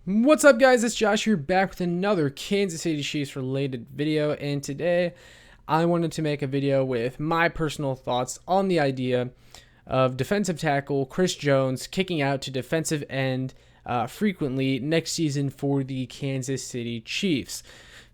What's up, guys? It's Josh here, back with another Kansas City Chiefs related video, and today I wanted to make a video with my personal thoughts on the idea of defensive tackle Chris Jones kicking out to defensive end frequently next season for the Kansas City Chiefs.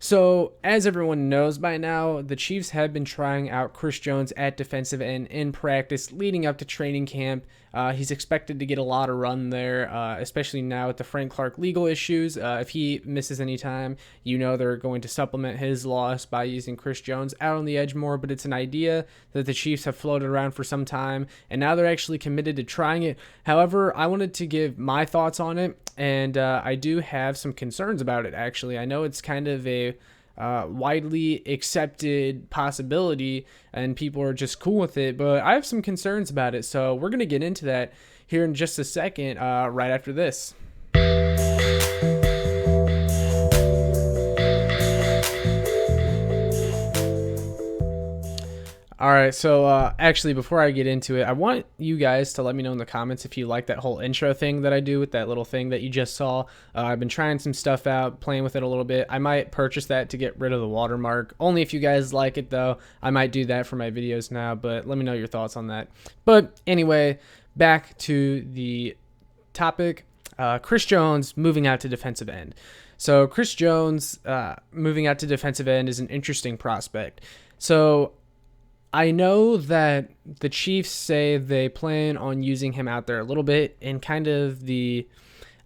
So, as everyone knows by now, the Chiefs have been trying out Chris Jones at defensive end in practice leading up to training camp. He's expected to get a lot of run there, especially now with the Frank Clark legal issues. If he misses any time, they're going to supplement his loss by using Chris Jones out on the edge more, but it's an idea that the Chiefs have floated around for some time, and now they're actually committed to trying it. However, I wanted to give my thoughts on it, and I do have some concerns about it, actually. I know it's kind of a widely accepted possibility and people are just cool with it, but I have some concerns about it. So we're going to get into that here in just a second, right after this. All right, so actually, before I get into it, I want you guys to let me know in the comments if you like that whole intro thing that I do with that little thing that you just saw. I've been trying some stuff out, playing with it a little bit. I might purchase that to get rid of the watermark. Only if you guys like it, though. I might do that for my videos now, but let me know your thoughts on that. But anyway, back to the topic. Chris Jones moving out to defensive end. So Chris Jones moving out to defensive end is an interesting prospect. So I know that the Chiefs say they plan on using him out there a little bit, and kind of the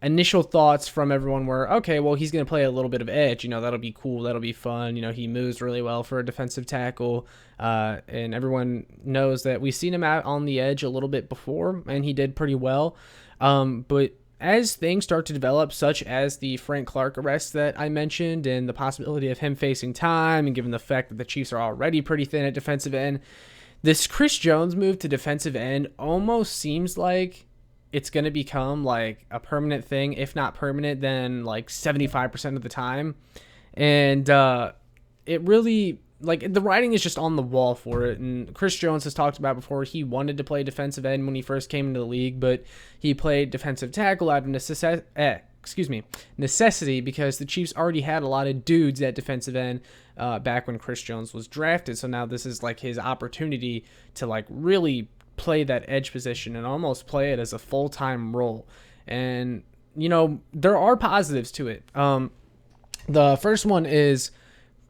initial thoughts from everyone were, okay, well, he's going to play a little bit of edge. That'll be cool. That'll be fun. He moves really well for a defensive tackle. And everyone knows that we've seen him out on the edge a little bit before, and he did pretty well. But as things start to develop, such as the Frank Clark arrest that I mentioned and the possibility of him facing time, and given the fact that the Chiefs are already pretty thin at defensive end, this Chris Jones move to defensive end almost seems like it's going to become like a permanent thing. If not permanent, then like 75% of the time. And it really, like, the writing is just on the wall for it. And Chris Jones has talked about before, he wanted to play defensive end when he first came into the league, but he played defensive tackle out of necessity because the Chiefs already had a lot of dudes at defensive end back when Chris Jones was drafted. So now this is like his opportunity to like really play that edge position and almost play it as a full-time role. And there are positives to it. The first one is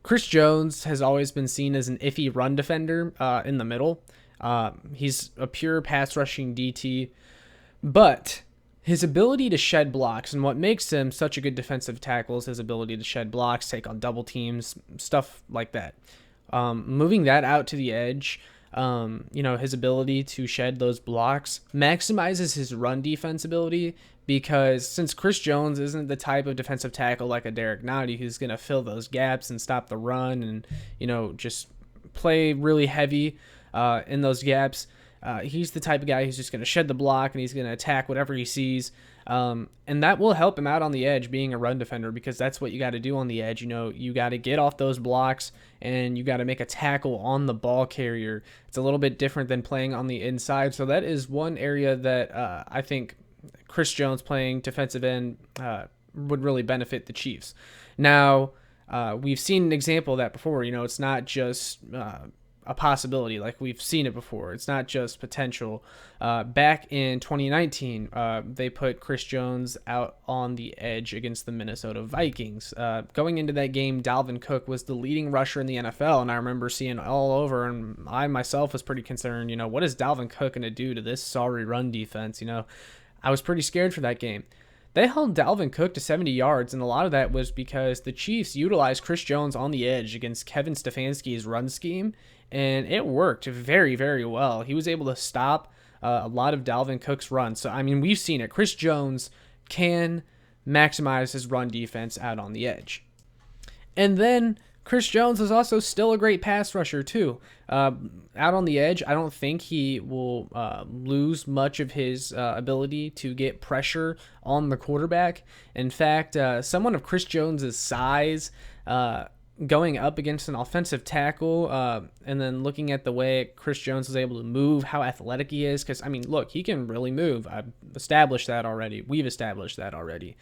Chris Jones has always been seen as an iffy run defender in the middle. He's a pure pass rushing DT, but his ability to shed blocks, and what makes him such a good defensive tackle, is his ability to shed blocks, take on double teams, stuff like that. Moving that out to the edge, his ability to shed those blocks maximizes his run defense ability, because since Chris Jones isn't the type of defensive tackle like a Derek Nottie who's going to fill those gaps and stop the run and, just play really heavy in those gaps, he's the type of guy who's just going to shed the block and he's going to attack whatever he sees. And that will help him out on the edge being a run defender, because that's what you got to do on the edge. You got to get off those blocks and you got to make a tackle on the ball carrier. It's a little bit different than playing on the inside. So that is one area that I think Chris Jones playing defensive end would really benefit the Chiefs. Now, we've seen an example of that before. It's not just a possibility. Like, we've seen it before. It's not just potential. Back in 2019, they put Chris Jones out on the edge against the Minnesota Vikings. Going into that game, Dalvin Cook was the leading rusher in the NFL, and I remember seeing all over, and I myself was pretty concerned, what is Dalvin Cook going to do to this sorry run defense? I was pretty scared for that game. They held Dalvin Cook to 70 yards, and a lot of that was because the Chiefs utilized Chris Jones on the edge against Kevin Stefanski's run scheme, and it worked very, very well. He was able to stop a lot of Dalvin Cook's runs. So, we've seen it. Chris Jones can maximize his run defense out on the edge. And then Chris Jones is also still a great pass rusher, too. Out on the edge, I don't think he will lose much of his ability to get pressure on the quarterback. In fact, someone of Chris Jones's size going up against an offensive tackle, and then looking at the way Chris Jones is able to move, how athletic he is, because, look, he can really move. I've established that already. We've established that already.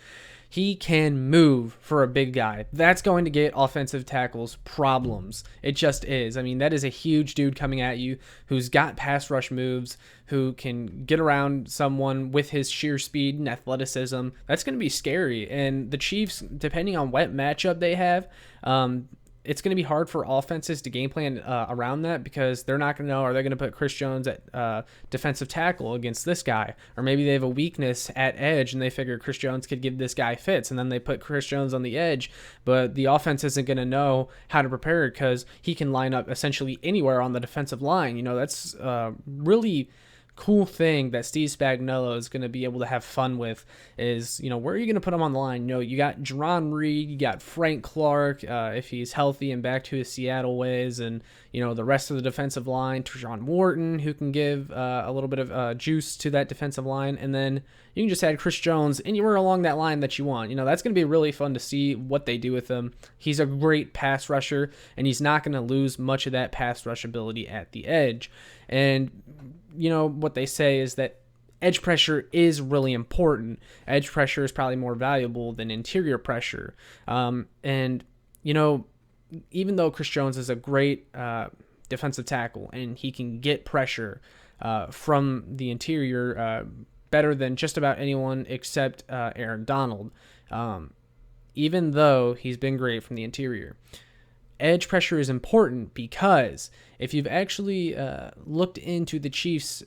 He can move for a big guy. That's going to get offensive tackles problems. It just is. I mean, that is a huge dude coming at you who's got pass rush moves, who can get around someone with his sheer speed and athleticism. That's going to be scary. And the Chiefs, depending on what matchup they have, it's going to be hard for offenses to game plan around that, because they're not going to know, are they going to put Chris Jones at defensive tackle against this guy? Or maybe they have a weakness at edge and they figure Chris Jones could give this guy fits, and then they put Chris Jones on the edge, but the offense isn't going to know how to prepare because he can line up essentially anywhere on the defensive line. You know, that's really cool thing that Steve Spagnuolo is going to be able to have fun with is, you know, where are you going to put him on the line? You know, you got Jarran Reed, you got Frank Clark, if he's healthy and back to his Seattle ways, and, you know, the rest of the defensive line, Tershawn Wharton, who can give a little bit of juice to that defensive line, and then you can just add Chris Jones anywhere along that line that you want. You know, that's going to be really fun to see what they do with him. He's a great pass rusher, and he's not going to lose much of that pass rush ability at the edge. And you know, what they say is that edge pressure is really important. Edge pressure is probably more valuable than interior pressure. And, you know, even though Chris Jones is a great defensive tackle and he can get pressure from the interior better than just about anyone except Aaron Donald, even though he's been great from the interior, edge pressure is important because if you've actually looked into the Chiefs'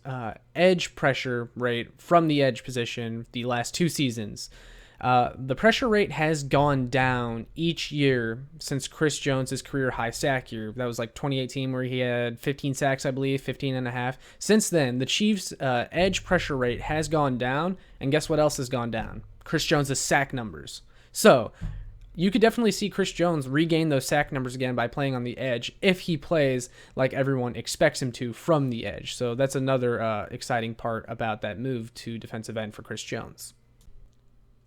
edge pressure rate from the edge position the last 2 seasons, the pressure rate has gone down each year since Chris Jones' career high sack year. That was like 2018 where he had 15 sacks, I believe, 15 and a half. Since then, the Chiefs' edge pressure rate has gone down, and guess what else has gone down? Chris Jones' sack numbers. So you could definitely see Chris Jones regain those sack numbers again by playing on the edge if he plays like everyone expects him to from the edge. So that's another exciting part about that move to defensive end for Chris Jones.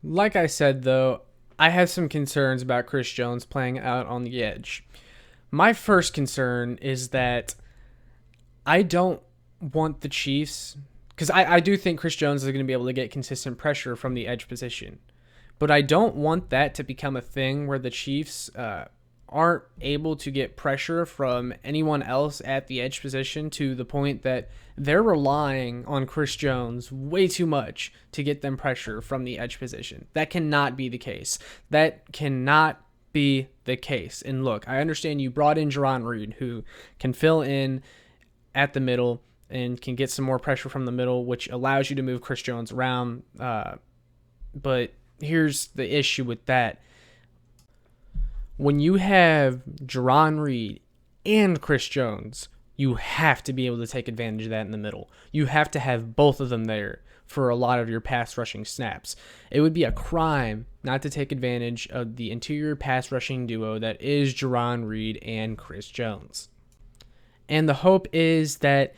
Like I said, though, I have some concerns about Chris Jones playing out on the edge. My first concern is that I don't want the Chiefs, because I do think Chris Jones is going to be able to get consistent pressure from the edge position. But I don't want that to become a thing where the Chiefs aren't able to get pressure from anyone else at the edge position to the point that they're relying on Chris Jones way too much to get them pressure from the edge position. That cannot be the case. That cannot be the case. And look, I understand you brought in Jarran Reed, who can fill in at the middle and can get some more pressure from the middle, which allows you to move Chris Jones around. But here's the issue with that. When you have Jarran Reed and Chris Jones, you have to be able to take advantage of that in the middle. You have to have both of them there for a lot of your pass rushing snaps. It would be a crime not to take advantage of the interior pass rushing duo that is Jarran Reed and Chris Jones. And the hope is that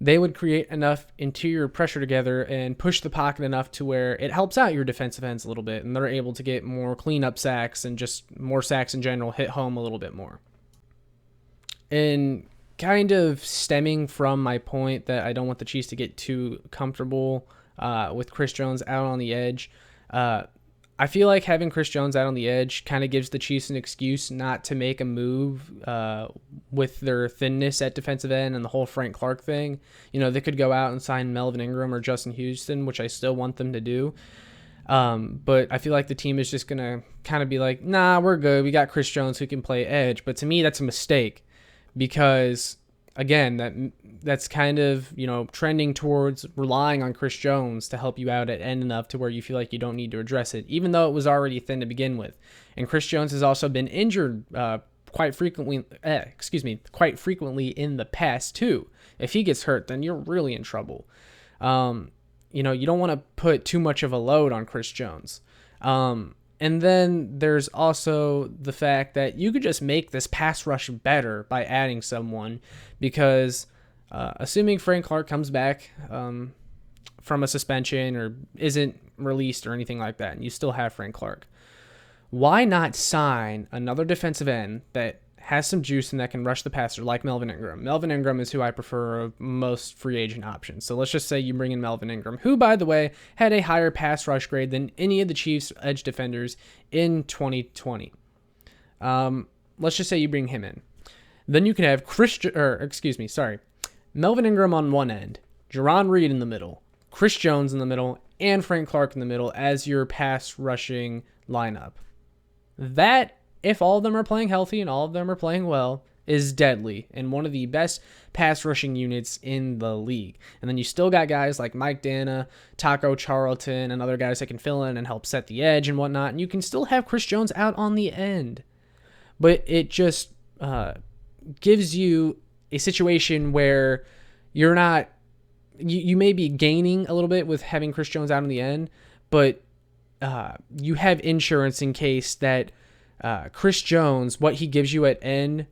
they would create enough interior pressure together and push the pocket enough to where it helps out your defensive ends a little bit, and they're able to get more cleanup sacks and just more sacks in general, hit home a little bit more. And kind of stemming from my point that I don't want the Chiefs to get too comfortable with Chris Jones out on the edge, I feel like having Chris Jones out on the edge kind of gives the Chiefs an excuse not to make a move with their thinness at defensive end and the whole Frank Clark thing. You know, they could go out and sign Melvin Ingram or Justin Houston, which I still want them to do. But I feel like the team is just going to kind of be like, nah, we're good. We got Chris Jones who can play edge. But to me, that's a mistake because, again, that's kind of, you know, trending towards relying on Chris Jones to help you out at end enough to where you feel like you don't need to address it, even though it was already thin to begin with. And Chris Jones has also been injured quite frequently in the past too. If he gets hurt, then you're really in trouble. You know, you don't want to put too much of a load on Chris Jones. And then there's also the fact that you could just make this pass rush better by adding someone, because assuming Frank Clark comes back from a suspension or isn't released or anything like that, and you still have Frank Clark, why not sign another defensive end that has some juice and that can rush the passer, like Melvin Ingram. Melvin Ingram is who I prefer of most free agent options. So let's just say you bring in Melvin Ingram, who, by the way, had a higher pass rush grade than any of the Chiefs' edge defenders in 2020. Let's just say you bring him in. Then you can have Melvin Ingram on one end, Jarran Reed in the middle, Chris Jones in the middle, and Frank Clark in the middle as your pass rushing lineup. That, if all of them are playing healthy and all of them are playing well, is deadly and one of the best pass rushing units in the league. And then you still got guys like Mike Dana, Taco Charlton, and other guys that can fill in and help set the edge and whatnot. And you can still have Chris Jones out on the end. But it just gives you a situation where you're not, you may be gaining a little bit with having Chris Jones out on the end, but you have insurance in case that Chris Jones, what he gives you at end,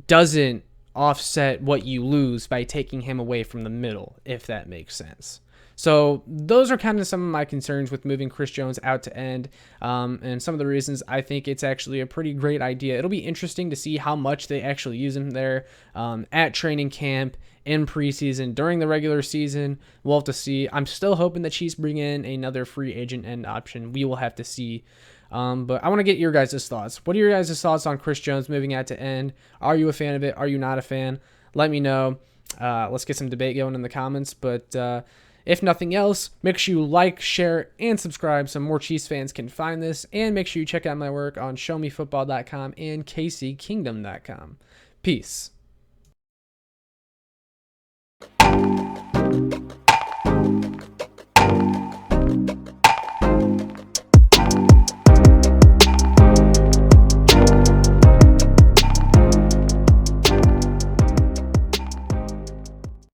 doesn't offset what you lose by taking him away from the middle, if that makes sense. So those are kind of some of my concerns with moving Chris Jones out to end, and some of the reasons I think it's actually a pretty great idea. It'll be interesting to see how much they actually use him there at training camp, in preseason, during the regular season. We'll have to see. I'm still hoping the Chiefs bring in another free agent end option. We will have to see. But I want to get your guys' thoughts. What are your guys' thoughts on Chris Jones moving out to end? Are you a fan of it? Are you not a fan? Let me know. Let's get some debate going in the comments. But if nothing else, make sure you like, share, and subscribe so more Chiefs fans can find this. And make sure you check out my work on showmefootball.com and kckingdom.com. Peace.